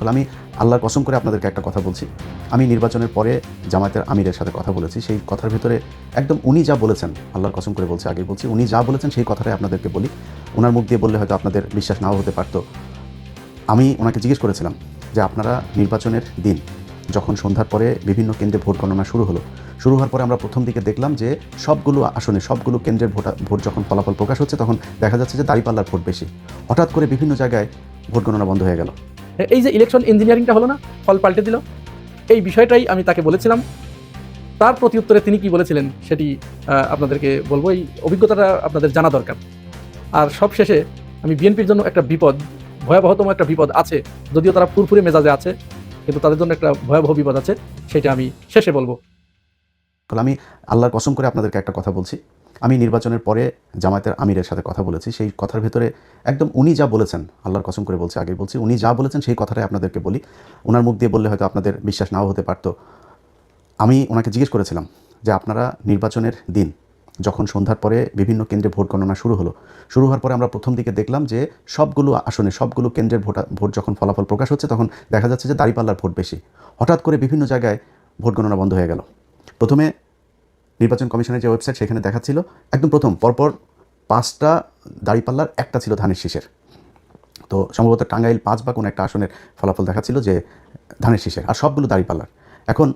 তাহলে আমি আল্লাহর কসম করে আপনাদেরকে একটা কথা বলছি, আমি নির্বাচনের পরে জামায়াতের আমিরের সাথে কথা বলেছি। সেই কথার ভেতরে একদম উনি যা বলেছেন, আল্লাহর কসম করে বলছি, আগেই বলছি, উনি যা বলেছেন সেই কথাটাই আপনাদেরকে বলি। ওনার মুখ দিয়ে বললে হয়তো আপনাদের বিশ্বাস নাও হতে পারতো। আমি ওনাকে জিজ্ঞেস করেছিলাম যে আপনারা নির্বাচনের দিন যখন সন্ধ্যার পরে বিভিন্ন কেন্দ্রে ভোট গণনা শুরু হওয়ার পরে আমরা প্রথম দিকে দেখলাম যে সবগুলো আসনে সবগুলো কেন্দ্রের ভোট যখন ফলাফল প্রকাশ হচ্ছে তখন দেখা যাচ্ছে যে দাঁড়িপাল্লার ভোট বেশি। হঠাৎ করে বিভিন্ন জায়গায় ভোট গণনা বন্ধ হয়ে গেল। এই যে ইলেকশন ইঞ্জিনিয়ারিংটা হলো না, ফল পাল্টে দিল, এই বিষয়টাই আমি তাকে বলেছিলাম। তার প্রতি উত্তরে তিনি কি বলেছিলেন সেটি আপনাদেরকে বলবো। এই অভিজ্ঞতাটা আপনাদের জানা দরকার। আর সব শেষে আমি বিএনপির জন্য একটা বিপদ, ভয়াবহতম একটা বিপদ আছে, যদিও তারা ফুরফুরে মেজাজে আছে, কিন্তু তাদের জন্য একটা ভয়াবহ বিপদ আছে, সেটা আমি শেষে বলবো। তাহলে আমি আল্লাহর কসম করে আপনাদেরকে একটা কথা বলছি, আমি নির্বাচনের পরে জামায়াতের আমিরের সাথে কথা বলেছি। সেই কথার ভেতরে একদম উনি যা বলেছেন, আল্লাহর কসম করে বলছি, আগেই বলছি, উনি যা বলেছেন সেই কথাটাই আপনাদেরকে বলি। ওনার মুখ দিয়ে বললে হয়তো আপনাদের বিশ্বাস নাও হতে পারতো। আমি ওনাকে জিজ্ঞেস করেছিলাম যে আপনারা নির্বাচনের দিন যখন সন্ধ্যার পরে বিভিন্ন কেন্দ্রে ভোট গণনা শুরু হওয়ার পরে আমরা প্রথম দিকে দেখলাম যে সবগুলো আসনে সবগুলো কেন্দ্রের ভোট যখন ফলাফল প্রকাশ হচ্ছে তখন দেখা যাচ্ছে যে দাঁড়িপাল্লার ভোট বেশি। হঠাৎ করে বিভিন্ন জায়গায় ভোট গণনা বন্ধ হয়ে গেল। প্রথমে নির্বাচন কমিশনের যে ওয়েবসাইট সেখানে দেখাচ্ছিল একদম প্রথম পরপর 5টা দাঁড়িপাল্লার, একটা ছিল ধানের শীষের। তো সম্ভবত টাঙ্গাইল 5 বা কোনো একটা আসনের ফলাফল দেখাচ্ছিল যে ধানের শীষের, আর সবগুলো দাঁড়িপাল্লার। এখন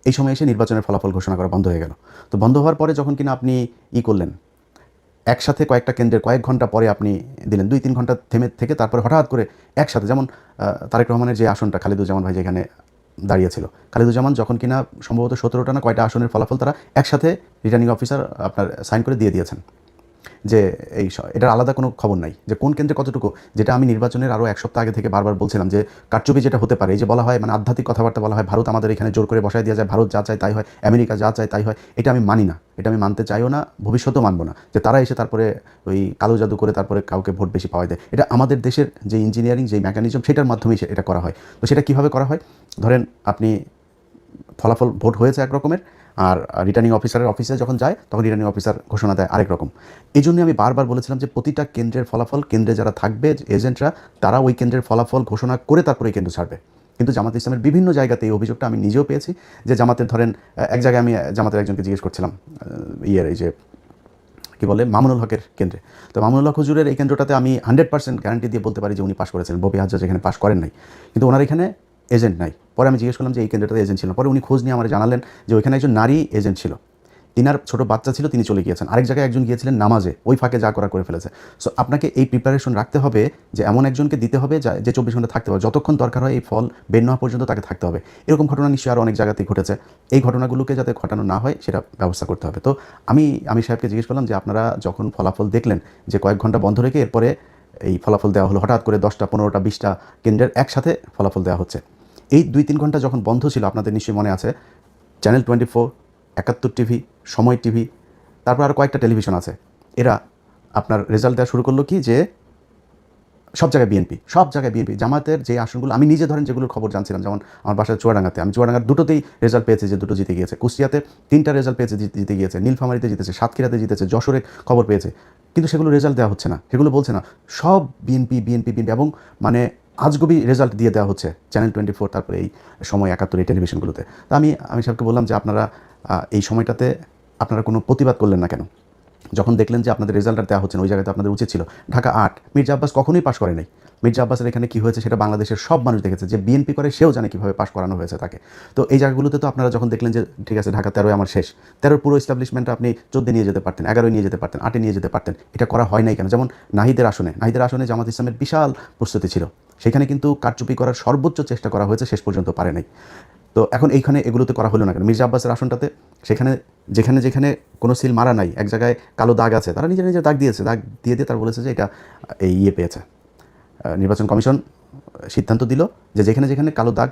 এই সময় এসে নির্বাচনের ফলাফল ঘোষণা করা বন্ধ হয়ে গেল। তো বন্ধ হওয়ার পরে যখন কিনা আপনি করলেন, একসাথে কয়েকটা কেন্দ্রের কয়েক ঘন্টা পরে আপনি দিলেন, 2-3 ঘন্টা থেমে থেকে তারপরে হঠাৎ করে একসাথে, যেমন তারেক রহমানের যে আসনটা খালিদুজ্জামান ভাই যেখানে দাঁড়িয়েছিল, খালিদুজ্জামান যখন কিনা সম্ভবত 17টা না কয়টা আসনের ফলাফল তারা একসাথে রিটার্নিং অফিসার আপনার সাইন করে দিয়ে দিয়েছেন যে এটার আলাদা কোনো খবর নাই যে কোন কেন্দ্রে কতটুকু। যেটা আমি নির্বাচনের আরও 1 সপ্তাহ আগে থেকে বারবার বলছিলাম যে কারচুপি যেটা হতে পারে, এই যে বলা হয় মানে আধ্যাত্মিক কথাবার্তা বলা হয়, ভারত আমাদের এখানে জোর করে বসায় দেওয়া যায়, ভারত যা চায় তাই হয়, আমেরিকা যা চায় তাই হয়, এটা আমি মানি না, এটা আমি মানতে চাইও না, ভবিষ্যতেও মানবো না যে তারা এসে তারপরে ওই কালো জাদু করে তারপরে কাউকে ভোট বেশি পাওয়া যায়। এটা আমাদের দেশের যে ইঞ্জিনিয়ারিং যে মেকানিজম সেটার মাধ্যমেই এটা করা হয়। তো সেটা কীভাবে করা হয়, ধরেন আপনি ফলাফল ভোট হয়েছে এক রকমের, আর রিটার্নিং অফিসারের অফিসে যখন যায় তখন রিটার্নিং অফিসার ঘোষণা দেয় আরেক রকম। এই জন্যই আমি বারবার বলেছিলাম যে প্রতিটা কেন্দ্রের ফলাফল কেন্দ্রে যারা থাকবে এজেন্টরা, তারা ওই কেন্দ্রের ফলাফল ঘোষণা করে তারপরে এই কেন্দ্র ছাড়বে। কিন্তু জামাত ইসলামের বিভিন্ন জায়গাতে এই অভিযোগটা আমি নিজেও পেয়েছি যে জামাতের ধরেন এক জায়গায় আমি জামাতের একজনকে জিজ্ঞেস করছিলাম এই যে কী বলে মামুনুল হকের কেন্দ্রে। তো মামুনুল হক হুজুরের এই কেন্দ্রটাতে আমি 100% গ্যারান্টি দিয়ে বলতে পারি যে উনি পাশ করেছিলেন, ববি হাজরা যেখানে পাশ করেন নাই, কিন্তু ওনার এখানে এজেন্ট নাই। পরে আমি জিজ্ঞেস করলাম যে এই কেন্দ্রটাতে এজেন্ট ছিল, পরে উনি খোঁজ নিয়ে আমার জানালেন যে ওইখানে একজন নারী এজেন্ট ছিল, তিনার ছোটো বাচ্চা ছিল, তিনি চলে গিয়েছেন। আরেক জায়গায় একজন গিয়েছিলেন নামাজে, ওই ফাঁকে যা করা করে ফেলেছে। সো আপনাকে এই প্রিপারেশন রাখতে হবে যে এমন একজনকে দিতে হবে যে 24 ঘন্টা থাকতে হবে, যতক্ষণ দরকার হয় এই ফল বের না হওয়া পর্যন্ত তাকে থাকতে হবে। এরকম ঘটনা নিশ্চয়ই আরও অনেক জায়গাতেই ঘটেছে। এই ঘটনাগুলোকে যাতে ঘটানো না হয় সেটা ব্যবস্থা করতে হবে। তো আমি সাহেবকে জিজ্ঞেস করলাম যে আপনারা যখন ফলাফল দেখলেন যে কয়েক ঘন্টা বন্ধ রেখে এরপরে এই ফলাফল দেওয়া হলো, হঠাৎ করে 10টা 15টা 20টা কেন্দ্রের একসাথে ফলাফল দেওয়া হচ্ছে, এই 2-3 ঘন্টা যখন বন্ধ ছিল আপনাদের নিশ্চয়ই মনে আছে চ্যানেল 24, 71 টিভি, সময় টিভি, তারপর আরও কয়েকটা টেলিভিশন আছে, এরা আপনার রেজাল্ট দেওয়া শুরু করলো কি যে সব জায়গায় বিএনপি, জামাতের যে আসনগুলো আমি নিজে ধরেন যেগুলোর খবর জানছিলাম, যেমন আমার বাসায় চুয়াডাঙ্গাতে, আমি চুয়াডাঙ্গার দুটোতেই রেজাল্ট পেয়েছি যে দুটো জিতে গিয়েছে, কুষ্টিয়াতে 3টা রেজাল্ট পেয়েছে জিতে গিয়েছে, নীলফামারীতে জিতেছে, সাতক্ষীরাতে জিতেছে, যশোরে খবর পেয়েছে, কিন্তু সেগুলো রেজাল্ট দেওয়া হচ্ছে না, সেগুলো বলছে না, সব বিএনপি এবং মানে আজগুবি রেজাল্ট দিয়ে দেওয়া হচ্ছে চ্যানেল 24, তারপরে এই সময় 71 এই টেলিভিশনগুলোতে। তো আমি সাহেবকে বললাম যে আপনারা এই সময়টাতে আপনারা কোনো প্রতিবাদ করলেন না কেন? যখন দেখলেন যে আপনাদের রেজাল্টটা দেওয়া হচ্ছে না, ওই জায়গাতে আপনাদের উচিত ছিল। ঢাকা 8, মির্জা আব্বাস কখনোই পাশ করে নাই। মির্জা আব্বাসের এখানে কী হয়েছে সেটা বাংলাদেশের সব মানুষ দেখেছে, যে বিএনপি করে সেও জানে কীভাবে পাশ করানো হয়েছে তাকে। তো এই জায়গাগুলোতে তো আপনারা যখন দেখলেন যে ঠিক আছে ঢাকা 13 আমার শেষ, 13 পুরো এস্টাবলিশমেন্টটা আপনি 14 নিয়ে যেতে পারতেন, 11 নিয়ে যেতে পারতেন, 8 নিয়ে যেতে পারতেন, এটা করা হয় নাই কেন? যেমন নাহিদের আসনে জামাত ইসলামের বিশাল প্রস্তুতি ছিল, সেখানে কিন্তু কারচুপি করার সর্বোচ্চ চেষ্টা করা হয়েছে, শেষ পর্যন্ত পারে নাই। তো এখন এইখানে এগুলোতে করা হলো না কেন? মির্জা আব্বাসের আসনটাতে সেখানে যেখানে কোনো সিল মারা নাই, এক জায়গায় কালো দাগ আছে, তারা নিজের দাগ দিয়েছে, দাগ দিয়ে তারা বলেছে যে এটা এই পেয়েছে। নির্বাচন কমিশন সিদ্ধান্ত দিল যে যেখানে কালো দাগ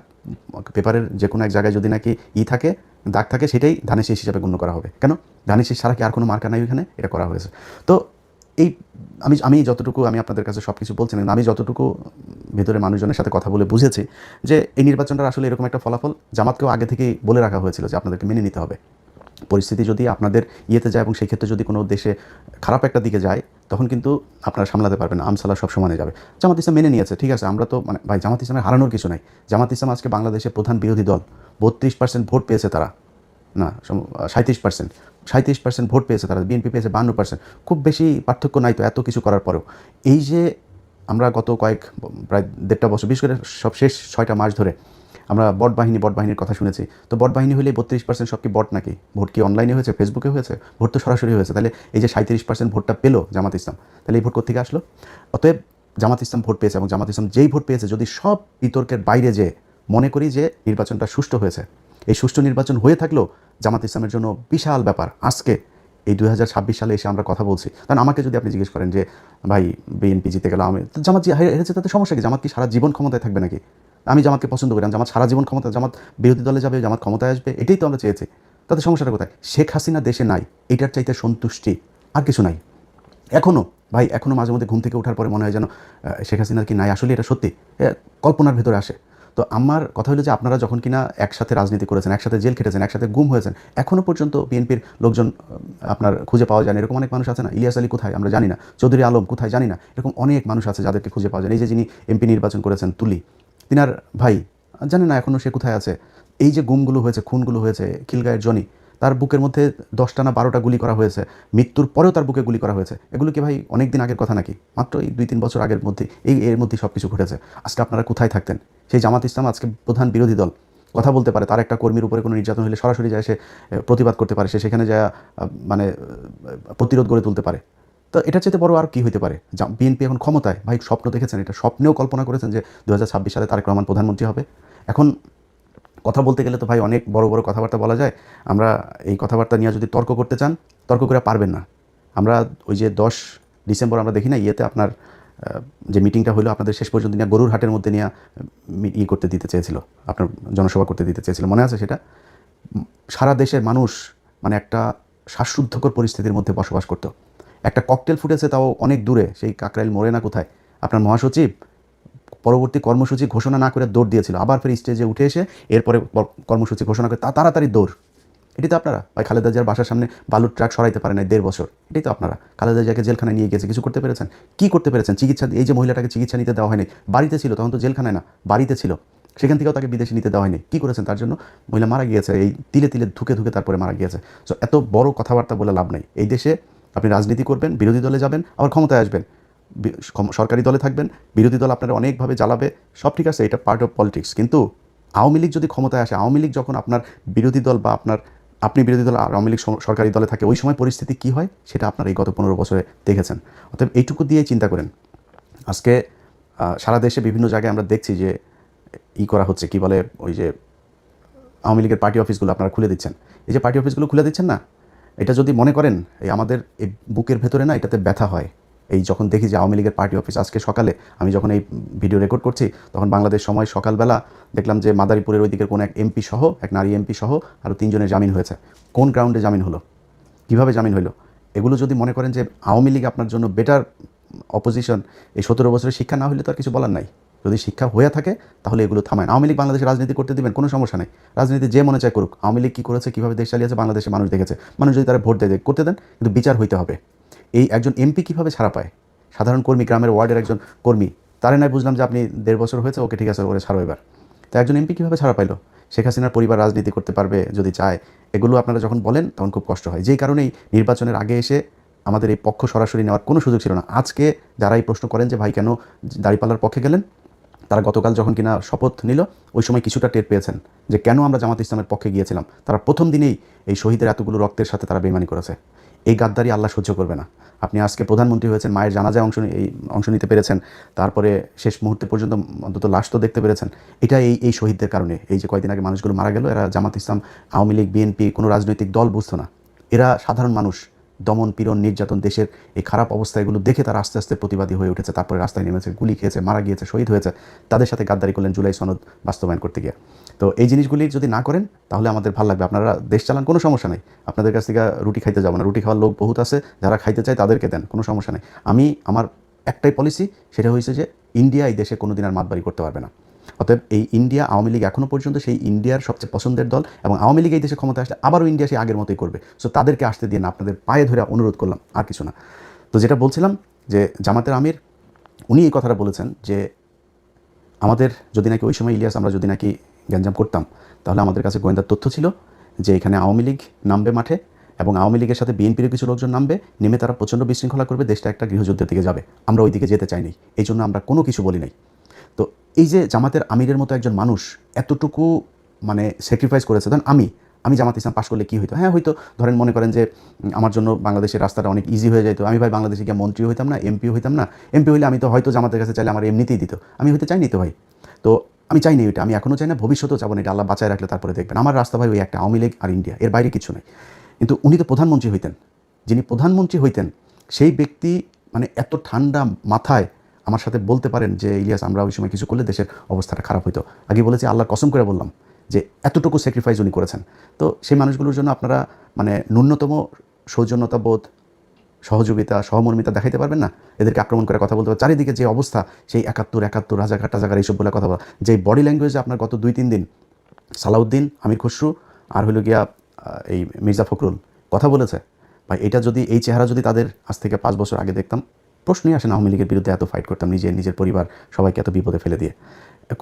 পেপারের যে কোনো এক জায়গায় যদি নাকি থাকে, দাগ থাকে, সেটাই ধানের শীষ হিসাবে গণ্য করা হবে। কেন? ধানের শীষ ছাড়া কি আর কোনো মার্কা নাই ওইখানে? এটা করা হয়েছে। তো এই আমি যতটুকু আমি আপনাদের কাছে সব কিছু বলছি না, আমি যতটুকু ভেতরে মানুষজনের সাথে কথা বলে বুঝেছি যে এই নির্বাচনটা আসলে এরকম একটা ফলাফল জামাতকেও আগে থেকেই বলে রাখা হয়েছিল যে আপনাদেরকে মেনে নিতে হবে। পরিস্থিতি যদি আপনাদের ইয়েতে যায় এবং সেই ক্ষেত্রে যদি কোনো দেশে খারাপ একটা দিকে যায়, তখন কিন্তু আপনারা সামলাতে পারবেন না, আমসালা সব সমানে যাবে। জামাত ইসলাম মেনে নিয়েছে, ঠিক আছে, আমরা তো মানে ভাই জামাত ইসলামের হারানোর কিছু নাই। জামাত ইসলাম আজকে বাংলাদেশের প্রধান বিরোধী দল, 32% ভোট পেয়েছে তারা, না 37% ভোট পেয়েছে তারা, বিএনপি পেয়েছে 52%। খুব বেশি পার্থক্য নাই তো এত কিছু করার পরেও। এই যে আমরা গত প্রায় 1.5 বছর, বিশেষ করে সব শেষ 6টা মাস ধরে আমরা বট বাহিনীর কথা শুনেছি। তো বট বাহিনী হলে 32% সব কি বট নাকি? ভোট কি অনলাইনে হয়েছে, ফেসবুকে হয়েছে? ভোট তো সরাসরি হয়েছে। তাহলে এই যে 37% ভোটটা পেলো জামাত ইসলাম, তাহলে এই ভোট কোথেকে আসলো? অতএব জামাত ইসলাম ভোট পেয়েছে, এবং জামাত ইসলাম যেই ভোট পেয়েছে, যদি সব বিতর্কের বাইরে যে মনে করি যে নির্বাচনটা সুষ্ঠু হয়েছে, এই সুষ্ঠু নির্বাচন হয়ে থাকলেও জামাত ইসলামের জন্য বিশাল ব্যাপার। আজকে এই 2026 সালে এসে আমরা কথা বলছি, কারণ আমাকে যদি আপনি জিজ্ঞেস করেন যে ভাই বিএনপি জিতে গেল, আমি জামাত হেরেছে, তাতে সমস্যা কি? জামাত কি সারা জীবন ক্ষমতায় থাকবে নাকি? আমি জামাতকে পছন্দ করি, জামাত সারা জীবন ক্ষমতা, জামাত বিরোধী দলে যাবে, জামাত ক্ষমতায় আসবে, এটাই তো আমরা চেয়েছি। তাতে সমস্যাটা কোথায়? শেখ হাসিনা দেশে নাই, এটার চাইতে সন্তুষ্টি আর কিছু নাই। এখনও মাঝে মধ্যে ঘুম থেকে ওঠার পরে মনে হয় যেন শেখ হাসিনার কি নাই, আসলে এটা সত্যি কল্পনার ভেতরে আসে। তো আমার কথা হলো যে আপনারা যখন কিনা একসাথে রাজনীতি করেছেন, একসাথে জেল খেটেছেন, একসাথে গুম হয়েছেন, এখনও পর্যন্ত বিএনপির লোকজন আপনার খুঁজে পাওয়া যায় না, এরকম অনেক মানুষ আছে না? ইলিয়াস আলী কোথায় আমরা জানি না, চৌধুরী আলম কোথায় জানি না, এরকম অনেক মানুষ আছে যাদেরকে খুঁজে পাওয়া যায় না। এই যে যিনি এমপি নির্বাচন করেছেন তুলি, তিনার ভাই জানে না এখনও সে কোথায় আছে। এই যে গুমগুলো হয়েছে, খুনগুলো হয়েছে, খিলগাঁয়ের জনি, তার বুকের মধ্যে 10টা না 12টা গুলি করা হয়েছে, মৃত্যুর পরেও তার বুকে গুলি করা হয়েছে। এগুলো কি ভাই অনেক দিন আগের কথা নাকি? মাত্র এই 2-3 বছর আগের মধ্যে এর মধ্যেই সব কিছু ঘটেছে। আজকে আপনারা কোথায় থাকতেন? সেই জামাত ইসলাম আজকে প্রধান বিরোধী দল, কথা বলতে পারে, তার একটা কর্মীর উপরে কোনো নির্যাতন হলে সরাসরি যায় সে প্রতিবাদ করতে পারে, সে সেখানে যায় মানে প্রতিরোধ গড়ে তুলতে পারে। তো এটার চাইতে বড় আর কি হইতে পারে? বিএনপি এখন ক্ষমতায়, ভাই স্বপ্ন দেখেছেন? এটা স্বপ্নেও কল্পনা করেছেন যে 2026 সালে তারেক রহমান প্রধানমন্ত্রী হবে? এখন কথা বলতে গেলে তো ভাই অনেক বড় বড় কথাবার্তা বলা যায়। আমরা এই কথাবার্তা নিয়ে যদি তর্ক করতে চান, তর্ক করে পারবেন না। আমরা ওই যে 10 ডিসেম্বর আমরা দেখি না ইয়েতে আপনার যে মিটিংটা হলো, আপনাদের শেষ পর্যন্ত নিয়ে গরুর হাটের মধ্যে নিয়ে করতে দিতে চেয়েছিল, আপনার জনসভা করতে দিতে চেয়েছিল, মনে আছে সেটা? সারা দেশের মানুষ মানে একটা শ্বাসরুদ্ধকর পরিস্থিতির মধ্যে বসবাস করতো। একটা ককটেল ফুটেছে, তাও অনেক দূরে, সেই কাকরাইল মোড়ে না কোথায়। আপনার মহাসচিব পরবর্তী কর্মসূচি ঘোষণা না করে দৌড় দিয়েছিল, আবার ফের স্টেজে উঠে এসে এরপরে কর্মসূচি ঘোষণা করে তাড়াতাড়ি দৌড়। এটাই তো আপনারা। ভাই খালেদা জিয়ার বাসার সামনে বালুর ট্রাক সরাইতে পারে না 1.5 বছর, এটাই তো আপনারা। খালেদা জিয়াকে জেলখানায় নিয়ে গেছে, কিছু করতে পেরেছেন? কি করতে পেরেছেন? চিকিৎসা, এই যে মহিলাটাকে চিকিৎসা নিতে দেওয়া হয়নি, বাড়িতে ছিল তখন, তো জেলখানায় না, বাড়িতে ছিল, সেখান থেকেও তাকে বিদেশে নিতে দেওয়া হয়নি। কী করেছেন তার জন্য? মহিলা মারা গিয়েছে, এই তিলে তিলে ধুকে তারপরে মারা গিয়েছে। সো এত বড় কথাবার্তা বলে লাভ নাই। এই দেশে আপনি রাজনীতি করবেন, বিরোধী দলে যাবেন, আবার ক্ষমতায় আসবেন, সরকারি দলে থাকবেন, বিরোধী দল আপনারা অনেকভাবে জ্বালাবে, সব ঠিক আছে, এটা পার্ট অফ পলিটিক্স। কিন্তু আওয়ামী লীগ যদি ক্ষমতায় আসে, আওয়ামী লীগ যখন আপনার বিরোধী দল বা আপনি বিরোধী দল, আওয়ামী লীগ সরকারি দলে থাকে, ওই সময় পরিস্থিতি কী হয় সেটা আপনারা এই গত 15 বছরে দেখেছেন। অতএব এইটুকু দিয়েই চিন্তা করেন। আজকে সারা দেশে বিভিন্ন জায়গায় আমরা দেখছি যে করা হচ্ছে, কি বলে, ওই যে আওয়ামী লীগের পার্টি অফিসগুলো আপনারা খুলে দিচ্ছেন। এই যে পার্টি অফিসগুলো খুলে দিচ্ছেন না, এটা যদি মনে করেন এই আমাদের এই বুকের ভেতরে না, এটাতে ব্যথা হয়। এই যখন দেখি যে আওয়ামী লীগের পার্টি অফিস, আজকে সকালে আমি যখন এই ভিডিও রেকর্ড করছি, তখন বাংলাদেশ সময় সকালবেলা দেখলাম যে মাদারীপুরের ওই দিকের কোনো এক এমপি সহ, এক নারী এমপি সহ আরও 3 জনের জামিন হয়েছে। কোন গ্রাউন্ডে জামিন হলো? কীভাবে জামিন হলো? এগুলো যদি মনে করেন যে আওয়ামী লীগ আপনার জন্য বেটার অপোজিশন, এই 17 বছরের শিক্ষা না হলে তো আর কিছু বলার নাই। যদি শিক্ষা হয়ে থাকে তাহলে এগুলো থামায়। আওয়ামী লীগ বাংলাদেশে রাজনীতি করতে দিবেন, কোনো সমস্যা নেই, রাজনীতি যে মনে চায় করুক। আওয়ামী লীগ কী করেছে, কীভাবে দেশ চালিয়েছে, বাংলাদেশে মানুষ দেখেছে। মানুষ যদি তারা ভোট দেয় করতে দেন, কিন্তু বিচার হইতে হবে। এই একজন এমপি কীভাবে ছাড়া পায়? সাধারণ কর্মী, গ্রামের ওয়ার্ডের একজন কর্মী, তারে নয় বুঝলাম যে আপনি 1.5 বছর হয়েছে, ওকে ঠিক আছে, ওরে ছাড়ো এবার। তো একজন এমপি কীভাবে ছাড়া পাইলো? শেখ হাসিনার পরিবার রাজনীতি করতে পারবে যদি চায়। এগুলো আপনারা যখন বলেন তখন খুব কষ্ট হয়। যেই কারণেই নির্বাচনের আগে এসে আমাদের এই পক্ষ সরাসরি নেওয়ার কোনো সুযোগ ছিল না। আজকে যারা এই প্রশ্ন করেন যে ভাই কেন দাঁড়িপাল্লার পক্ষে গেলেন, তারা গতকাল যখন কিনা শপথ নিল, ওই সময় কিছুটা টের পেয়েছেন যে কেন আমরা জামাত ইসলামের পক্ষে গিয়েছিলাম। তারা প্রথম দিনেই এই শহীদের এতগুলো রক্তের সাথে তারা বেইমানি করেছে। এই গাদ্দারি আল্লাহ সহ্য করবে না। আপনি আজকে প্রধানমন্ত্রী হয়েছেন, মায়ের জানাজায় অংশ নিতে পেরেছেন, তারপরে শেষ মুহূর্তে পর্যন্ত অন্তত লাশ তো দেখতে পেরেছেন। এটা এই শহীদদের কারণে। এই যে কয়েকদিন আগে মানুষগুলো মারা গেল, এরা জামাত ইসলাম, আওয়ামী লীগ, বিএনপি কোনো রাজনৈতিক দল বুঝতো না। এরা সাধারণ মানুষ। দমন, পীড়ন, নির্যাতন, দেশের এই খারাপ অবস্থা, এগুলো দেখে তারা আস্তে আস্তে প্রতিবাদী হয়ে উঠেছে। তারপরে রাস্তায় নেমেছে, গুলি খেয়েছে, মারা গিয়েছে, শহীদ হয়েছে। তাদের সাথে গাদ্দারি করলেন জুলাই সনদ বাস্তবায়ন করতে গিয়ে। তো এই জিনিসগুলি যদি না করেন তাহলে আমাদের ভালো লাগবে। আপনারা দেশ চালান, কোনো সমস্যা নেই। আপনাদের কাছ থেকে রুটি খাইতে যাবো না, রুটি খাওয়ার লোক বহুত আছে, যারা খাইতে চায় তাদেরকে দেন, কোনো সমস্যা নেই। আমার একটাই পলিসি, সেটা হয়েছে যে ইন্ডিয়া এই দেশে কোনো দিন আর মাতবাড়ি করতে পারবে না। অতএব এই ইন্ডিয়া আওয়ামী লীগ এখনও পর্যন্ত সেই ইন্ডিয়ার সবচেয়ে পছন্দের দল, এবং আওয়ামী লীগ এই দেশে ক্ষমতা আসলে আবারও ইন্ডিয়া সেই আগের মতোই করবে। সো তাদেরকে আসতে দিয়ে না, আপনাদের পায়ে ধরে অনুরোধ করলাম, আর কিছু না। তো যেটা বলছিলাম যে জামাতের আমির উনি এই কথাটা বলেছেন যে আমাদের যদি নাকি ওই সময় ইলিয়াস আমরা যদি নাকি গ্যাঞ্জাম করতাম, তাহলে আমাদের কাছে গোয়েন্দার তথ্য ছিল যে এখানে আওয়ামী লীগ নামবে মাঠে, এবং আওয়ামী লীগের সাথে বিএনপির কিছু লোকজন নামবে, নেমে তারা প্রচণ্ড বিশৃঙ্খলা করবে, দেশটা একটা গৃহযুদ্ধের দিকে যাবে। আমরা ওই দিকে যেতে চাইনি, এই জন্য আমরা কোনো কিছু বলি নাই। তো এই যে জামাতের আমিরের মতো একজন মানুষ এতটুকু মানে স্যাক্রিফাইস করেছে, ধরেন আমি জামাত ইসলাম পাশ করলে কী হইতো? হ্যাঁ হয়তো ধরেন মনে করেন যে আমার জন্য বাংলাদেশের রাস্তাটা অনেক ইজি হয়ে যেত, আমি ভাই বাংলাদেশে গিয়ে মন্ত্রী হইতাম না, এমপি হইতাম না। এমপি হইলে আমি তো হয়তো জামাতের কাছে চাইলে আমার এমনিতেই দিত, আমি হয়তো চাইনি তো ভাই। তো আমি চাইনি ওইটা, আমি এখনও চাই না, ভবিষ্যতেও চাবো না, এটা আল্লাহ বাঁচায় রাখলে তারপরে দেখবেন। আমার রাস্তা ভাই ওই একটা, আওয়ামী লীগ আর ইন্ডিয়া, এর বাইরে কিছু নেই। কিন্তু উনি তো প্রধানমন্ত্রী হইতেন, যিনি প্রধানমন্ত্রী হইতেন সেই ব্যক্তি মানে এত ঠান্ডা মাথায় আমার সাথে বলতে পারেন যে ইলিয়াস আমরা ওই সময় কিছু করলে দেশের অবস্থাটা খারাপ হইতো। আগে বলেছি, আল্লাহর কসম করে বললাম যে এতটুকু স্যাক্রিফাইস উনি করেছেন। তো সেই মানুষগুলোর জন্য আপনারা মানে ন্যূনতম সৌজন্যতাবোধ, সহযোগিতা, সহমর্মিতা দেখাইতে পারবেন না? এদেরকে আক্রমণ করে কথা বলতে পারবেন? চারিদিকে যে অবস্থা, সেই ৭১ রাজাঘাট টাজাঘাট এইসব বলে কথা বলা, যে বডি ল্যাঙ্গুয়েজে আপনার গত ২-৩ দিন সালাউদ্দিন, আমির খসরু আর হইল গিয়া এই মির্জা ফখরুল কথা বলেছে, ভাই এটা যদি এই চেহারা যদি তাদের আজ থেকে ৫ বছর আগে দেখতাম, প্রশ্নই আসে না আওয়ামী লীগের বিরুদ্ধে এত ফাইট করতাম, নিজের পরিবার সবাইকে এত বিপদে ফেলে দিয়ে,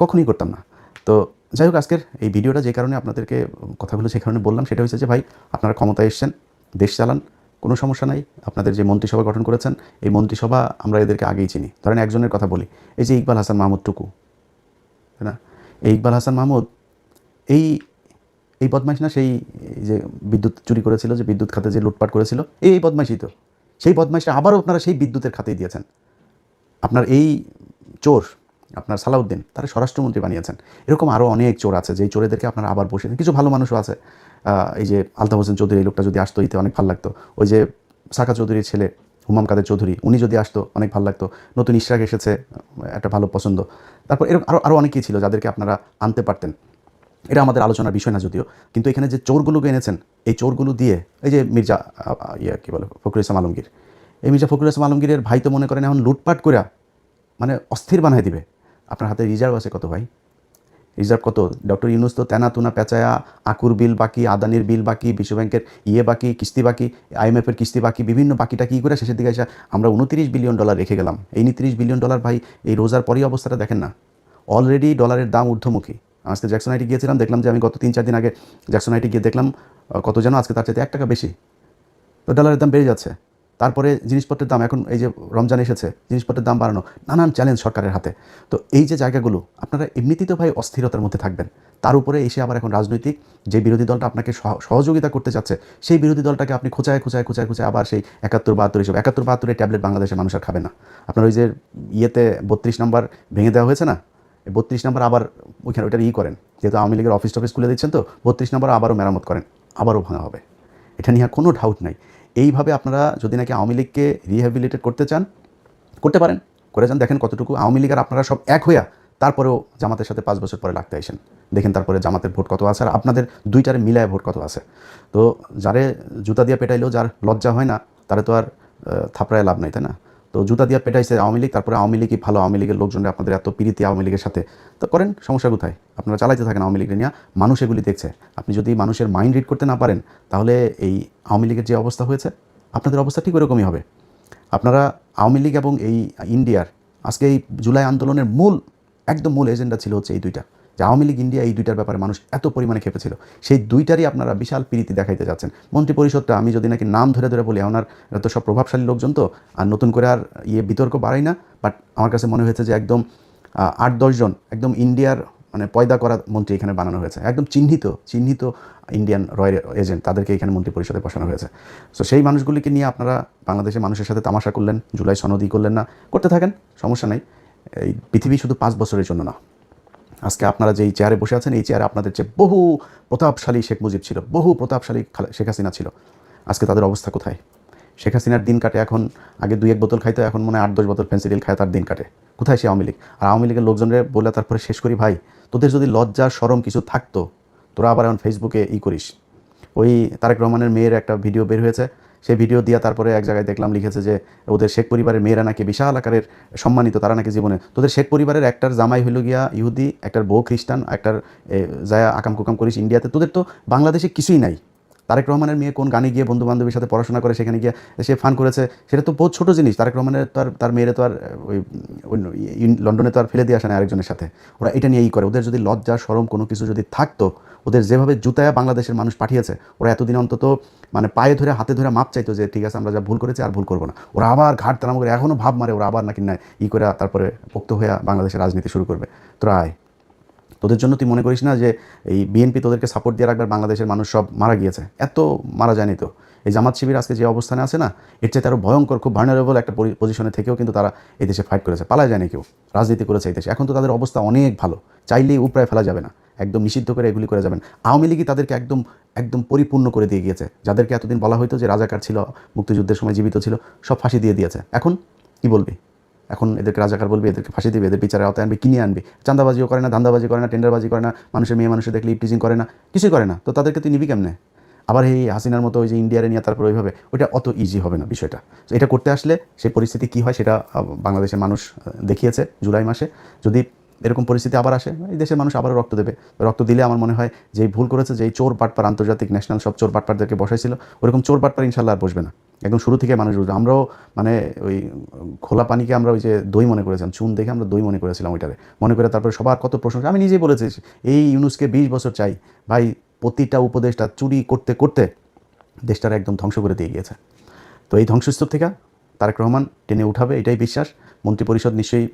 কখনোই করতাম না। তো যাই হোক, আজকের এই ভিডিওটা যে কারণে আপনাদেরকে কথাগুলো যে কারণে বললাম সেটা হচ্ছে যে ভাই আপনারা ক্ষমতায় এসছেন, দেশ চালান, কোনো সমস্যা নাই। আপনাদের যে মন্ত্রিসভা গঠন করেছেন, এই মন্ত্রিসভা আমরা এদেরকে আগেই চিনি। ধরেন একজনের কথা বলি, এই যে ইকবাল হাসান মাহমুদ টুকু, তাই না? এই ইকবাল হাসান মাহমুদ এই বদমাইশ না, সেই যে বিদ্যুৎ চুরি করেছিল, যে বিদ্যুৎ খাতে যে লুটপাট করেছিল, এই বদমাইশই তো। সেই বদমাইশটা আবারও আপনারা সেই বিদ্যুতের খাতেই দিয়েছেন। আপনার এই চোর, আপনার সালাউদ্দিন, তারা স্বরাষ্ট্রমন্ত্রী বানিয়েছেন। এরকম আরও অনেক চোর আছে, যেই চোরেদেরকে আপনারা আবার বসে দেন। কিছু ভালো মানুষও আছে, এই যে আলতাফ হোসেন চৌধুরী, এই লোকটা যদি আসতো ইতে অনেক ভালো লাগতো। ওই যে সাকা চৌধুরীর ছেলে হুমাম কাদের চৌধুরী, উনি যদি আসতো অনেক ভালো লাগতো। নতুন ইশরাক এসেছে, একটা ভালো পছন্দ। তারপর এরকম আরও অনেকেই ছিল যাদেরকে আপনারা আনতে পারতেন। এটা আমাদের আলোচনার বিষয় না যদিও, কিন্তু এখানে যে চোরগুলোকে এনেছেন, এই চোরগুলো দিয়ে এই যে মির্জা কী বলে ফখরুল ইসলাম আলমগীর, এই মির্জা ফখরুল ইসলাম আলমগীরের ভাই তো মনে করেন এখন লুটপাট করে মানে অস্থির বানায় দিবে। আপনার হাতে রিজার্ভ আছে কত ভাই? রিজার্ভ কত? ডক্টর ইউনুস তো তেনা পেঁচায়া, আকুর বিল বাকি, আদানির বিল বাকি, বিশ্বব্যাংকের বাকি, কিস্তি বাকি, IMF-এর কিস্তি বাকি, বিভিন্ন বাকিটা কী করে শেষের দিকে এসে আমরা $29 বিলিয়ন রেখে গেলাম। এই $29 বিলিয়ন ভাই এই রোজার পরই অবস্থাটা দেখেন না, অলরেডি ডলারের দাম ঊর্ধ্বমুখী। আজকে জ্যাকসন আইটি গিয়েছিলাম, দেখলাম যে আমি গত ৩-৪ দিন আগে জ্যাকসন আইটি গিয়ে দেখলাম কত যেন আজকে তার চাইতে $1 বেশি। তো ডলারের দাম বেড়ে যাচ্ছে। তারপরে জিনিসপত্রের দাম, এখন এই যে রমজান এসেছে, জিনিসপত্রের দাম বাড়ানো, নানান চ্যালেঞ্জ সরকারের হাতে। তো এই যে জায়গাগুলো আপনারা এমনিতেই তো ভাই অস্থিরতার মধ্যে থাকবেন, তার উপরে এসে আবার এখন রাজনৈতিক যে বিরোধী দলটা আপনাকে সহযোগিতা করতে চাচ্ছে, সেই বিরোধী দলটাকে আপনি খোঁচায় আবার সেই ৭১-৭২ এসব ৭১-৭২ ট্যাবলেট বাংলাদেশের মানুষ আর খাবে না। আপনার ওই যে ৩২ নম্বর ভেঙে দেওয়া হয়েছে না, ৩২ নম্বর আবার ওইখানে ওইটার করেন, যেহেতু আওয়ামী লীগের অফিস টফিস খুলে দিচ্ছেন, তো ৩২ নম্বর আবারও মেরামত করেন, আবারও ভাঙা হবে, এটা নিয়ে কোনো ডাউট নাই। এইভাবে আপনারা যদি নাকি আওয়ামী লীগকে রিহ্যাবিলিটেট করতে চান, করতে পারেন, করে যান। দেখেন কতটুকু আওয়ামী লীগ আর আপনারা সব এক হইয়া তারপরেও জামাতের সাথে 5 বছর পরে লাগতে আসেন, দেখেন তারপরে জামাতের ভোট কত আছে আর আপনাদের দুইটারে মিলায় ভোট কত আছে। তো যারে জুতা দিয়ে পেটাইলেও যার লজ্জা হয় না, তারে তো আর থাপড়ায় লাভ নাই, তাই না? তো জুতা দিয়ে পেটাইছে আওয়ামী লীগ, তারপরে আওয়ামী লীগই ভালো, আওয়ামী লীগের লোকজনরা আপনাদের এত প্রীতি আওয়ামী লীগের সাথে, তো করেন, সমস্যা কোথায়? আপনারা চালাইতে থাকেন আওয়ামী লীগের নিয়ে, মানুষ এগুলি দেখছে। আপনি যদি মানুষের মাইন্ড রিড করতে না পারেন, তাহলে এই আওয়ামী লীগের যে অবস্থা হয়েছে, আপনাদের অবস্থা ঠিক ওরকমই হবে। আপনারা আওয়ামী লীগ এবং এই ইন্ডিয়ার আজকে এই জুলাই আন্দোলনের একদম মূল এজেন্ডা ছিল হচ্ছে এই দুইটা, যে আওয়ামী লীগ ইন্ডিয়া, এই দুইটার ব্যাপারে মানুষ এত পরিমাণে খেপেছিল, সেই দুইটারই আপনারা বিশাল প্রীতি দেখাইতে যাচ্ছেন। মন্ত্রী পরিষদটা আমি যদি নাকি নাম ধরে বলি, ওনার তো সব প্রভাবশালী লোকজন, তো আর নতুন করে আর বিতর্ক বাড়াই না, বাট আমার কাছে মনে হয়েছে যে একদম ৮-১০ জন একদম ইন্ডিয়ার মানে পয়দা করা মন্ত্রী এখানে বানানো হয়েছে, একদম চিহ্নিত ইন্ডিয়ান রয়্যাল এজেন্ট, তাদেরকে এখানে মন্ত্রী পরিষদে বসানো হয়েছে। সো সেই মানুষগুলিকে নিয়ে আপনারা বাংলাদেশের মানুষের সাথে তামাশা করলেন, জুলাই সনদই করলেন না, করতে থাকেন, সমস্যা নেই। এই পৃথিবী শুধু 5 বছরের জন্য না। আজকে আপনারা যেই চেয়ারে বসে আছেন, এই চেয়ারে আপনাদের চেয়ে বহু প্রতাপশালী শেখ মুজিব ছিল, বহু প্রতাপশালী শেখ হাসিনা ছিল। আজকে তাদের অবস্থা কোথায়? শেখ হাসিনার দিন কাটে এখন, আগে 2-1 বোতল খাইতো, এখন মনে হয় 8-10 বোতল ফেন্সিডিল খায়, তার দিন কাটে। কোথায় সে আওয়ামী লীগ? আর আওয়ামী লীগের লোকজনরে বলে তারপরে শেষ করি, ভাই তোদের যদি লজ্জা শরম কিছু থাকতো, তোরা আবার এখন ফেসবুকে করিস। ওই তারেক রহমানের মেয়ের একটা ভিডিও বের হয়েছে, সেই ভিডিও দিয়া তারপরে এক জায়গায় দেখলাম লিখেছে যে ওদের শেখ পরিবারের মেয়েরা নাকি বিশাল আকারের সম্মানিত, তারা নাকি জীবনে, তোদের শেখ পরিবারের একটার জামাই হইল গিয়া ইহুদি, একটার বউ খ্রিস্টান, একটার যায় আকাম কুকাম করিস ইন্ডিয়াতে, তোদের তো বাংলাদেশে কিছুই নাই। তারেক রহমানের মেয়ে কোন গানে গিয়ে বন্ধু বান্ধবের সাথে পড়াশোনা করে সেখানে গিয়ে সে ফান করেছে, সেটা তো বহুত ছোটো জিনিস। তারেক রহমানের তো আর তার মেয়েরে তো আর ওই লন্ডনে তো আর ফেলে দিয়ে আসে না আরেকজনের সাথে। ওরা এটা নিয়েই করে। ওদের যদি লজ্জা শরম কোনো কিছু যদি থাকতো, ওদের যেভাবে জুতায়া বাংলাদেশের মানুষ পাঠিয়েছে, ওরা এতদিন অন্তত মানে পায়ে ধরে হাতে ধরে মাপ চাইতো যে ঠিক আছে আমরা যা ভুল করেছি আর ভুল করবো না। ওরা আবার ঘাট তারাম করে এখনও ভাব মারে ওরা আবার নাকি না করে তারপরে পোক্ত হয়ে বাংলাদেশের রাজনীতি শুরু করবে। তোরা আয়, তোদের জন্য তুই মনে করিস না যে এই বিএনপি তোদেরকে সাপোর্ট দিয়ে রাখবার বাংলাদেশের মানুষ সব মারা গিয়েছে? এত মারা যায়নি তো। এই জামাত শিবির আজকে যে অবস্থানে আছে না, এর চাইতে আরও ভয়ঙ্কর, খুব ভার্নারেবল একটা পজিশনে থেকেও কিন্তু তারা এই দেশে ফাইট করেছে, পালায় যায়নি কেউ, রাজনীতি করেছে এই দেশে। এখন তো তাদের অবস্থা অনেক ভালো, চাইলেই উপরায় ফেলা যাবে না, একদম নিষিদ্ধ করে এগুলি করে যাবেন। আওয়ামী লীগই তাদেরকে একদম একদম পরিপূর্ণ করে দিয়ে গিয়েছে। যাদেরকে এতদিন বলা হতো যে রাজাকার ছিল, মুক্তিযুদ্ধের সময় জীবিত ছিল, সব ফাঁসি দিয়ে দিয়েছে। এখন কি বলবি? এখন এদেরকে রাজাকার বলবি, এদেরকে ফাঁসি দিবে, এদের বিচারে আওতায় আনবি, কিনে আনবি। চাঁদাবাজিও করে না, ধান্দাবাজি করে না, টেন্ডারবাজি করে না, মানুষের মেয়ে মানুষের দেখলে ইপটিজিং করে না, কিছুই করে না। তো তাদেরকে তুই নিবি কেমনে? আবার এই হাসিনার মতো ওই যে ইন্ডিয়ারে নিয়ে তারপর ওইভাবে, ওইটা অত ইজি হবে না বিষয়টা। তো এটা করতে আসলে সেই পরিস্থিতি কী হয় সেটা বাংলাদেশের মানুষ দেখিয়েছে জুলাই মাসে। যদি এরকম পরিস্থিতি আবার আসে, এই দেশের মানুষ আবারও রক্ত দেবে। রক্ত দিলে আমার মনে হয় যেই ভুল করেছে, যেই চোর বাটপার, আন্তর্জাতিক ন্যাশনাল সব চোর বাটপারদেরকে বসাইছিল, ওরকম চোর বাটপার ইনশাল্লাহ আর বসবে না। একদম শুরু থেকে মানুষ বুঝবে। আমরাও মানে ওই খোলা পানিকে আমরা ওই যে দই মনে করেছিলাম, চুন দেখে আমরা দই মনে করেছিলাম, ওইটারে মনে করে তারপরে সবার কত প্রশংসা। আমি নিজেই বলেছি এই ইউনুসকে 20 বছর চাই ভাই, প্রতিটা উপদেশটা চুরি করতে করতে দেশটার একদম ধ্বংস করে দিয়ে গিয়েছে। তো এই ধ্বংসস্তূপ থেকে তারেক রহমান টেনে উঠাবে, এটাই বিশ্বাস। মন্ত্রিপরিষদ নিশ্চয়ই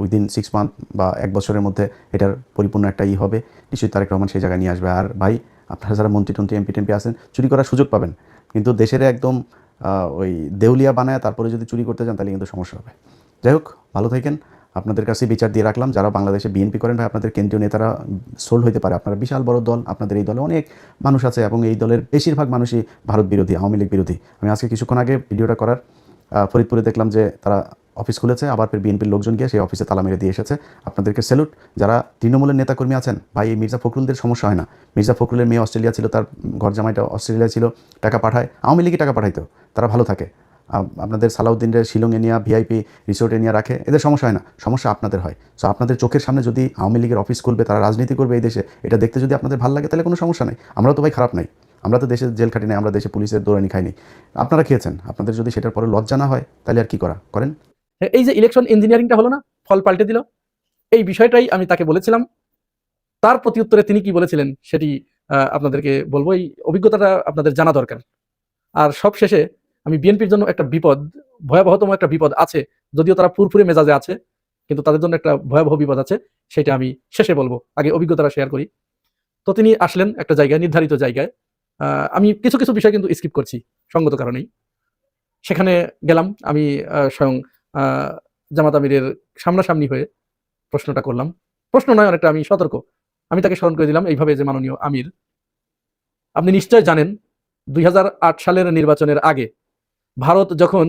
উইদিন 6 মান্থ বা 1 বছরের মধ্যে এটার পরিপূর্ণ একটা হবে, নিশ্চয়ই তারেক রহমান সেই জায়গায় নিয়ে আসবে। আর ভাই আপনারা যারা মন্ত্রী টন্ত্রী এমপি টেমপি আছেন, চুরি করার সুযোগ পাবেন, কিন্তু দেশের একদম ওই দেউলিয়া বানায় তারপরে যদি চুরি করতে যান তাহলে কিন্তু সমস্যা হবে। যাই হোক, ভালো থাকেন। আপনাদের কাছে বিচার দিয়ে রাখলাম, যারা বাংলাদেশে বিএনপি করেন ভাই, আপনাদের কেন্দ্রীয় নেতারা সোল্ড হতে পারে। আপনারা বিশাল বড় দল, আপনাদের এই দলে অনেক মানুষ আছে এবং এই দলের বেশিরভাগ মানুষই ভারত বিরোধী, আওয়ামী লীগ বিরোধী। আমি আজকে কিছুক্ষণ আগে ভিডিওটা করার ফরিদপুরে দেখলাম যে তারা অফিস খুলেছে, আবার ফের বিএনপির লোকজন গিয়ে সেই অফিসে তালা মেরে দিয়ে এসেছে। আপনাদেরকে স্যালুট। যারা তৃণমূলের নেতাকর্মী আছেন ভাই, এই মির্জা ফখরুলদের সমস্যা হয় না। মির্জা ফখরুলের মেয়ে অস্ট্রেলিয়া ছিল, তার ঘর জামাইটা অস্ট্রেলিয়া ছিল, টাকা পাঠায়, আওয়ামী লীগই টাকা পাঠাইতো, তারা ভালো থাকে। আপনাদের সালাউদ্দিনের শিলংয়ে নিয়ে ভিআইপি রিসোর্টে নিয়ে রাখে, এদের সমস্যা হয় না, সমস্যা আপনাদের হয়। সো আপনাদের চোখের সামনে যদি আওয়ামী লীগের অফিস খুলবে, তারা রাজনীতি করবে এই দেশে, এটা দেখতে যদি আপনাদের ভালো লাগে তাহলে কোনো সমস্যা নেই। আমরা তো ভাই খারাপ নাই, আমরা তো দেশে জেল খাটি নাই, আমরা দেশে পুলিশের দৌড়ানি খাইনি, আপনারা খেয়েছেন। আপনাদের যদি সেটার পরে লজ্জা না হয় তাহলে আর কি করেন। এই যে ইলেকশন ইঞ্জিনিয়ারিংটা হলো না, ফল পাল্টে দিল, এই বিষয়টাই আমি তাকে বলেছিলাম। তার প্রতি উত্তরে তিনি কি বলেছিলেন সেটি আপনাদেরকে বলবো। এই অভিজ্ঞতাটা আপনাদের জানা দরকার। আর সব শেষে আমি বিএনপির জন্য একটা বিপদ, ভয়াবহতম একটা বিপদ আছে, যদিও তারা ফুরফুরে মেজাজে আছে, কিন্তু তাদের জন্য একটা ভয়াবহ বিপদ আছে, সেটা আমি শেষে বলবো। আগে অভিজ্ঞতাটা শেয়ার করি। তো তিনি আসলেন একটা জায়গায়, নির্ধারিত জায়গায়। আমি কিছু কিছু বিষয় কিন্তু স্কিপ করছি সঙ্গত কারণেই। সেখানে গেলাম আমি, স্বয়ং জামাত আমিরের সামনাসামনি হয়ে প্রশ্নটা করলাম। প্রশ্ন নয়, অনেকটা আমি সতর্ক। আমি তাকে স্মরণ করে দিলাম এইভাবে যে, মাননীয় আমির, আপনি নিশ্চয় জানেন 2008 সালের নির্বাচনের আগে ভারত যখন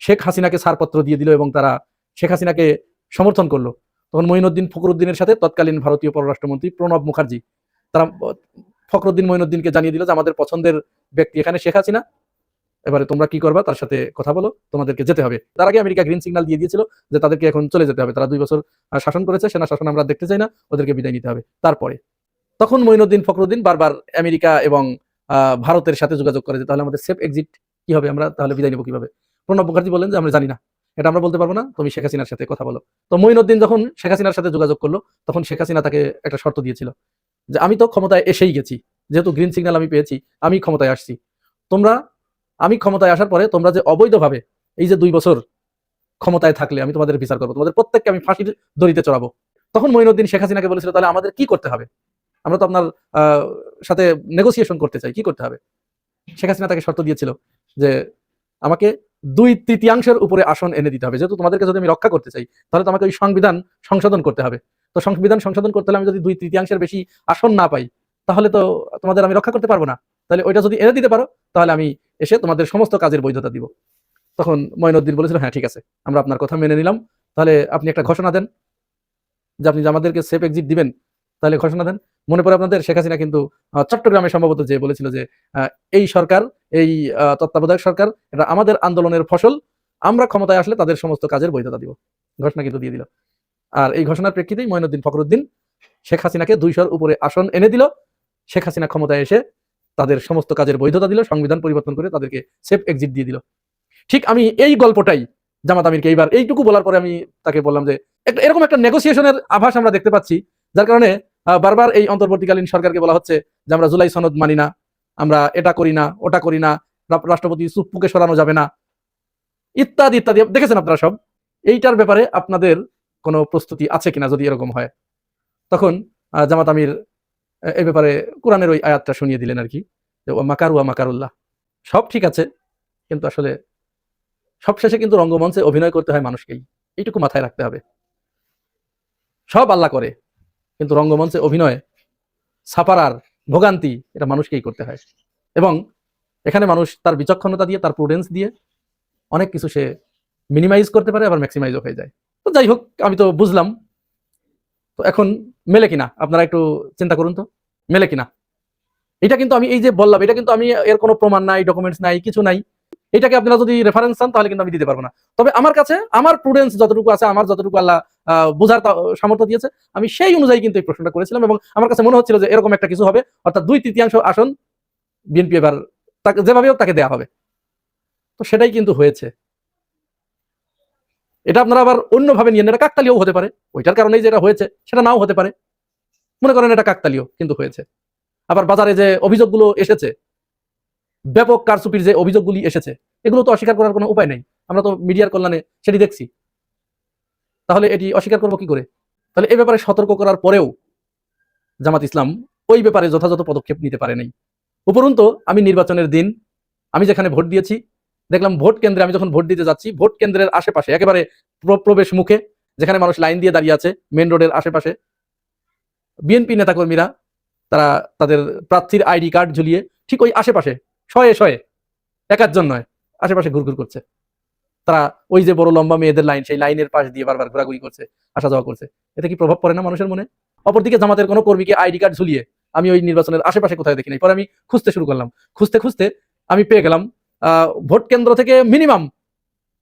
শেখ হাসিনাকে ছাড়পত্র দিয়ে দিল এবং তারা শেখ হাসিনাকে সমর্থন করলো, তখন মঈনুদ্দিন ফখরুদ্দিনের সাথে তৎকালীন ভারতীয় পররাষ্ট্রমন্ত্রী প্রণব মুখার্জি, তারা ফখরুদ্দিন মঈনুদ্দিনকে জানিয়ে দিল যে আমাদের পছন্দের ব্যক্তি এখানে শেখ হাসিনা, এবারে তোমরা কি করবা, তার সাথে কথা বলো, তোমাদেরকে যেতে হবে। তার আগে আমেরিকা গ্রিন সিগন্যাল দিয়ে দিয়েছিল যে তাদেরকে এখন চলে যেতে হবে, তারা 2 বছর শাসন করেছে, সেনা শাসন আমরা দেখতে চাই না, ওদেরকে বিদায় নিতে হবে। তারপরে তখন মঈনুদ্দিন ফখরুদ্দিন বারবার আমেরিকা এবং ভারতের সাথে যোগাযোগ করে যে তাহলে আমাদের সেফ এক্সিট কি হবে, আমরা তাহলে বিদায় নেবো কিভাবে। প্রণব মুখার্জি বলেন যে আমরা জানি না, এটা আমরা বলতে পারবো না, তুমি শেখ হাসিনার সাথে কথা বলো। তো মঈনুদ্দিন যখন শেখ হাসিনার সাথে যোগাযোগ করলো, তখন শেখ হাসিনা তাকে একটা শর্ত দিয়েছিল যে আমি তো ক্ষমতায় এসেই গেছি, যেহেতু গ্রিন সিগন্যাল আমি পেয়েছি, আমি ক্ষমতায় আসছি, আমি ক্ষমতায় আসার পরে তোমরা যে অবৈধভাবে এই যে 2 বছর ক্ষমতায় থাকলে আমি তোমাদের বিচার করবো, তোমাদের প্রত্যেককে আমি ফাঁসির দড়িতে চড়াবো। তখন মঈনুদ্দিন শেখ হাসিনাকে বলেছিল তাহলে আমাদের কি করতে হবে, আমরা তো আপনার সাথে নেগোসিয়েশন করতে চাই, কি করতে হবে। শেখ হাসিনা তাকে শর্ত দিয়েছিল যে আমাকে 2/3 উপরে আসন এনে দিতে হবে, যেহেতু তোমাদেরকে যদি আমি রক্ষা করতে চাই তাহলে তো আমাকে ওই সংবিধান সংশোধন করতে হবে। তো সংবিধান সংশোধন করতে হলে আমি যদি 2/3 বেশি আসন না পাই, তাহলে তো তোমাদের আমি রক্ষা করতে পারবো না। তাহলে ওইটা যদি এনে দিতে পারো তাহলে আমি এসে তোমাদের সমস্ত কাজের বৈধতা দিব। তখন মঈনুদ্দিন বলেছিল হ্যাঁ ঠিক আছে, আমরা আপনার কথা মেনে নিলাম, তাহলে আপনি একটা ঘোষণা দেন যে আপনি আমাদেরকে সেফ এক্সিট দিবেন, তাহলে ঘোষণা দেন। মনে পড়ে আপনাদের শেখ হাসিনা কিন্তু চট্টগ্রামে সম্ভবত যে বলেছিল যে এই সরকার, এই তত্ত্বাবধায়ক সরকার, এটা আমাদের আন্দোলনের ফসল, আমরা ক্ষমতায় আসলে তাদের সমস্ত কাজের বৈধতা দিব। ঘোষণা কিন্তু দিয়ে দিল। আর এই ঘোষণার প্রেক্ষিতেই মঈনুদ্দিন ফখরুদ্দিন শেখ হাসিনাকে 200-র উপরে আসন এনে দিল। শেখ হাসিনা ক্ষমতায় এসে তাদের সমস্ত কাজের বৈধতা দিল, সংবিধান পরিবর্তন করে তাদেরকে সেফ এক্সিট দিয়ে দিল। ঠিক আমি এই গল্পটাই জামাত আমিরকে এইবার এইটুকু বলার পরে আমি তাকে বললাম যে এরকম একটা নেগোসিয়েশনের আভাস আমরা দেখতে পাচ্ছি, যার কারণে বারবার এই অন্তর্বর্তীকালীন সরকারকে বলা হচ্ছে যে আমরা জুলাই সনদ মানি না, আমরা এটা করি না, ওটা করি না, রাষ্ট্রপতি চুপ্পুকে সরানো যাবে না, ইত্যাদি ইত্যাদি। দেখেছেন আপনারা সব। এইটার ব্যাপারে আপনাদের কোনো প্রস্তুতি আছে কিনা? যদি এরকম হয় তখন জামাত আমির এই ব্যাপারে কোরআনের ওই আয়াতটা শুনিয়ে দিলেন আর কি, যে মাকারুয়া মাকারুল্লাহ। সব ঠিক আছে, কিন্তু আসলে সবশেষে কিন্তু রঙ্গমঞ্চে অভিনয় করতে হয় মানুষকেই, এইটুকু মাথায় রাখতে হবে। সব আল্লাহ করে, কিন্তু রঙ্গমঞ্চে অভিনয়, ছাপারার ভোগান্তি, এটা মানুষকেই করতে হয়। এবং এখানে মানুষ তার বিচক্ষণতা দিয়ে, তার প্রুডেন্স দিয়ে অনেক কিছু সে মিনিমাইজ করতে পারে, আবার ম্যাক্সিমাইজও হয়ে যায়। তো যাই হোক, আমি তো বুঝলাম। তো এখন মেলে কিনা আপনারা একটু চিন্তা করুন তো, মেলে কিনা। এটা কিন্তু আমি এই যে বললাম, এটা কিন্তু আমি এর কোনো প্রমাণ নাই, ডকুমেন্টস নাই, কিছু নাই। এটাকে আপনারা যদি রেফারেন্স চান তাহলে কিন্তু আমি দিতে পারবো না। তবে আমার কাছে আমার প্রুডেন্স যতটুকু আছে, আমার যতটুকু আল্লাহ বোঝার সামর্থ্য দিয়েছে, আমি সেই অনুযায়ী কিন্তু এই প্রশ্নটা করেছিলাম। এবং আমার কাছে মনে হচ্ছিল যে এরকম একটা কিছু হবে, অর্থাৎ 2/3 আসন বিএনপি এবার তাকে যেভাবে হোক তাকে দেওয়া হবে। তো সেটাই কিন্তু হয়েছে। এটা আপনারা আবার অন্যভাবে নিয়ে নেন, এটা কাকতালীয় হতে পারে, ওইটার কারণেই যেটা হয়েছে সেটা নাও হতে পারে। মনে করেন এটা কাকতালীয়, কিন্তু হয়েছে। আবার বাজারে যে অভিযোগগুলো এসেছে, ব্যাপক কারচুপির যে অভিযোগগুলি এসেছে, এগুলো তো অস্বীকার করার কোনো উপায় নেই। আমরা তো মিডিয়ার কল্যাণে সেটি দেখছি। তাহলে এটি অস্বীকার করবো কি করে? তাহলে এই ব্যাপারে সতর্ক করার পরেও জামাত ইসলাম ওই ব্যাপারে যথাযথ পদক্ষেপ নিতে পারে নাই। উপরন্তু আমি নির্বাচনের দিন আমি যেখানে ভোট দিয়েছি, দেখলাম ভোট কেন্দ্রে, আমি যখন ভোট দিতে যাচ্ছি, ভোট কেন্দ্রের আশেপাশে একেবারে প্রবেশ মুখে, যেখানে মানুষ লাইন দিয়ে দাঁড়িয়ে আছে, মেন রোডের আশেপাশে বিএনপি নেতাকর্মীরা তারা তাদের প্রার্থীর আইডি কার্ড ঝুলিয়ে ঠিক ওই আশেপাশে শয়ে শয়ে, এক একজন নয়, আশেপাশে ঘুরঘুর করছে। তারা ওই যে বড় লম্বা মেয়েদের লাইন, সেই লাইনের পাশ দিয়ে বারবার ঘোরাঘুরি করছে, আসা যাওয়া করছে। এতে কি প্রভাব পড়ে না মানুষের মনে? অপরদিকে জামাতের কোনো কর্মীকে আইডি কার্ড ঝুলিয়ে আমি ওই নির্বাচনের আশেপাশে কোথায় দেখি নাই। পরে আমি খুঁজতে শুরু করলাম, খুঁজতে খুঁজতে আমি পেয়ে গেলাম ভোট কেন্দ্র থেকে মিনিমাম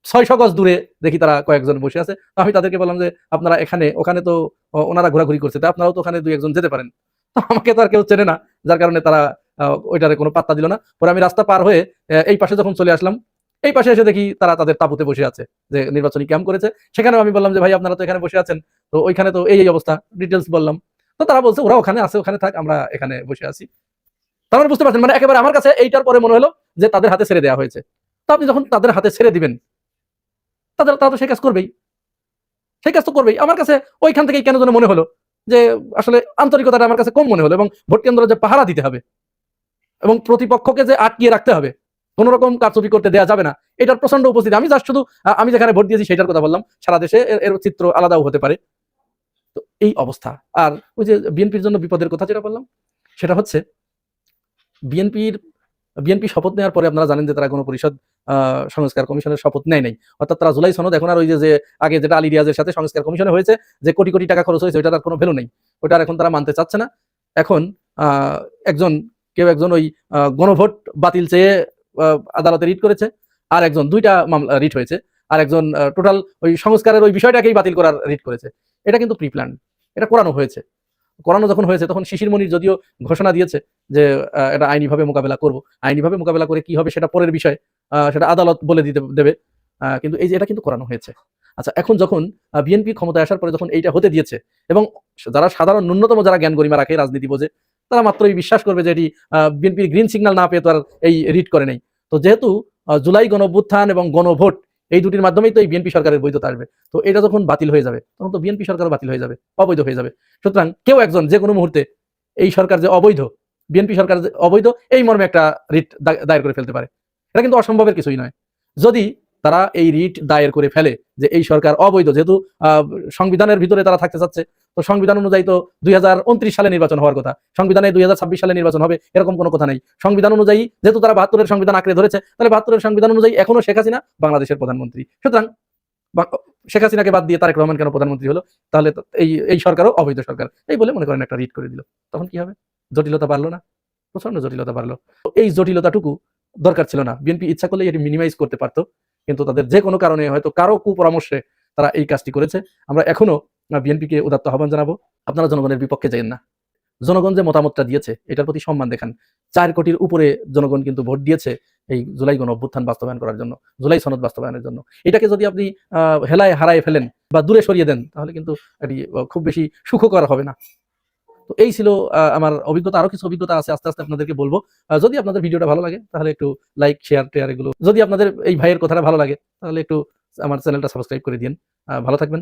600 গজ দূরে দেখি তারা কয়েকজন বসে আছে। আমি তাদেরকে বললাম যে আপনারা এখানে, ওখানে তো ওনারা ঘোরাঘুরি করছে, তা আপনারাও তো ওখানে 2-1 জন যেতে পারেন। তো আমাকে তো আর কেউ চেনে না, যার কারণে তারা ওইটারে কোনো পাত্তা দিল না। পরে আমি রাস্তা পার হয়ে এই পাশে যখন চলে আসলাম, এই পাশে এসে দেখি তারা তাদের তাঁবুতে বসে আছে, যে নির্বাচনী ক্যাম্প করেছে। সেখানেও আমি বললাম যে ভাই আপনারা তো এখানে বসে আছেন, তো ওইখানে তো এই অবস্থা, ডিটেলস বললাম। তো তারা বলছে ওরা ওখানে আছে, ওখানে থাক, আমরা এখানে বসে আছি। তার মানে বুঝতে পারছেন, মানে একেবারে আমার কাছে এইটার পরে মনে হলো যে তাদের হাতে ছেড়ে দেওয়া হয়েছে। তো আপনি যখন তাদের হাতে ছেড়ে দিবেন, তারা তো সেই কাজ করবেই, সেই কাজ তো করবেই। আমার কাছে ওইখান থেকেই কেন যেন মনে হলো যে আসলে আন্তরিকতাটা আমার কাছে কম মনে হলো, এবং ভোট কেন্দ্র যে পাহারা দিতে হবে এবং প্রতিপক্ষকে যে আটকিয়ে রাখতে হবে, কোন রকম কারচুপি করতে দেওয়া যাবে না, এটার প্রচন্ড উপস্থিতি। আমি জাস্ট শুধু আমি যেখানে ভোট দিয়েছি সেটার কথা বললাম, সারা দেশে এর চিত্র আলাদাও হতে পারে। তো এই অবস্থা। আর ওই যে বিএনপির জন্য বিপদের কথা যেটা বললাম, সেটা হচ্ছে বিএনপি শপথ নেওয়ার পরে আপনারা জানেন যে তারা কোনো পরিষদ সংস্কার কমিশনের শপথ নেয় নাই। অর্থাৎ তারা জুলাই সনদ এখন আর ওই যে আগে যেটা আলী রিয়াজের সাথে সংস্কার কমিশনে হয়েছে, যে কোটি কোটি টাকা খরচ হয়েছে, ওইটার আর কোনো ভ্যালু নেই, ওইটা এখন তারা মানতে চাচ্ছে না। এখন কেউ একজন ওই গণভোট বাতিল চেয়ে আদালতে রিট করেছে, আর একজন 2টা মামলা রিট হয়েছে, আর একজন টোটাল ওই সংস্কারের ওই বিষয়টাকেই বাতিল করার রিট করেছে। এটা কিন্তু প্রি প্ল্যান, এটা করানো হয়েছে। করানো যখন হয়েছে তখন শিশির মনির যদিও ঘোষণা দিয়েছে যে এটা আইনিভাবে মোকাবেলা করব, আইনিভাবে মোকাবেলা করে কি হবে সেটা পরের বিষয়, সেটা আদালত বলে দেবে। কিন্তু এই যে এটা কিন্তু করানো হয়েছে। আচ্ছা, এখন যখন বিএনপি ক্ষমতায় আসার পরে যখন এইটা হতে দিয়েছে, এবং যারা সাধারণ ন্যূনতম যারা জ্ঞান গরিমা রাখে, রাজনীতি বোঝে, তারা মাত্রই বিশ্বাস করবে যে এটি বিএনপির গ্রিন সিগন্যাল না পেয়ে তো আর এই রিট করে নেই। তো যেহেতু জুলাই গণঅভ্যুত্থান এবং গণভোট, এই দুটির মাধ্যমেই তো এই বিএনপি সরকারের বৈধতা আসবে, তো এটা যখন বাতিল হয়ে যাবে তখন তো বিএনপি সরকারও বাতিল হয়ে যাবে, অবৈধ হয়ে যাবে। সুতরাং কেউ একজন যে কোনো মুহূর্তে এই সরকার যে অবৈধ, বিএনপি সরকার যে অবৈধ, এই মর্মে একটা রিট দায়ের করে ফেলতে পারে। এটা কিন্তু অসম্ভবের কিছুই নয়। যদি তারা এই রিট দায়ের করে ফেলে যে এই সরকার অবৈধ, যেহেতু সংবিধানের ভিতরে তারা থাকতে চাচ্ছে, তো সংবিধান অনুযায়ী তো 2029 সালে নির্বাচন হওয়ার কথা, সংবিধানে 2026 সালে নির্বাচন হবে এরকম কোনো কথা নেই। সংবিধান অনুযায়ী যেহেতু তারা 72-এর সংবিধান আঁকড়ে ধরেছে, তাহলে 72-এর সংবিধান অনুযায়ী এখনো শেখ হাসিনা বাংলাদেশের প্রধানমন্ত্রী। সুতরাং বা শেখ হাসিনাকে বাদ দিয়ে তারেক রহমান কেন প্রধানমন্ত্রী হলো, তাহলে তো এই সরকারও অবৈধ সরকার, এই বলে মনে করেন একটা রিট করে দিল, তখন কি হবে? জটিলতা বাড়লো না? প্রচন্ড জটিলতা বাড়লো। তো এই জটিলতাটুকু দরকার ছিল না। বিএনপি ইচ্ছা করলে এটি মিনিমাইজ করতে পারতো, কিন্তু তাদের যে কোনো কারণে হয়তো কারো কুপরামর্শে তারা এই কাজটি করেছে। আমরা এখনো বিএনপিকে উদাত্ত আহ্বান জানাবো, আপনারা জনগণের বিপক্ষে যাবেন না। জনগণ যে মতামতটা দিয়েছে এটার প্রতি সম্মান দেখান। 4 কোটির উপরে জনগণ কিন্তু ভোট দিয়েছে এই জুলাই গণ অভ্যুত্থান বাস্তবায়ন করার জন্য, জুলাই সনদ বাস্তবায়নের জন্য। এটাকে যদি আপনি হেলায় হারায় ফেলেন বা দূরে সরিয়ে দেন, তাহলে কিন্তু এটি খুব বেশি সুখকর হবে না। তো এই ছিল আমার অভিজ্ঞতা। আরো কিছু অভিজ্ঞতা আছে, আস্তে আস্তে আপনাদেরকে বলবো। যদি আপনাদের ভিডিওটা ভালো লাগে তাহলে একটু লাইক, শেয়ার, টেয়ার এগুলো। যদি আপনাদের এই ভাইয়ের কথাটা ভালো লাগে তাহলে একটু আমার চ্যানেলটা সাবস্ক্রাইব করে দিন। ভালো থাকবেন।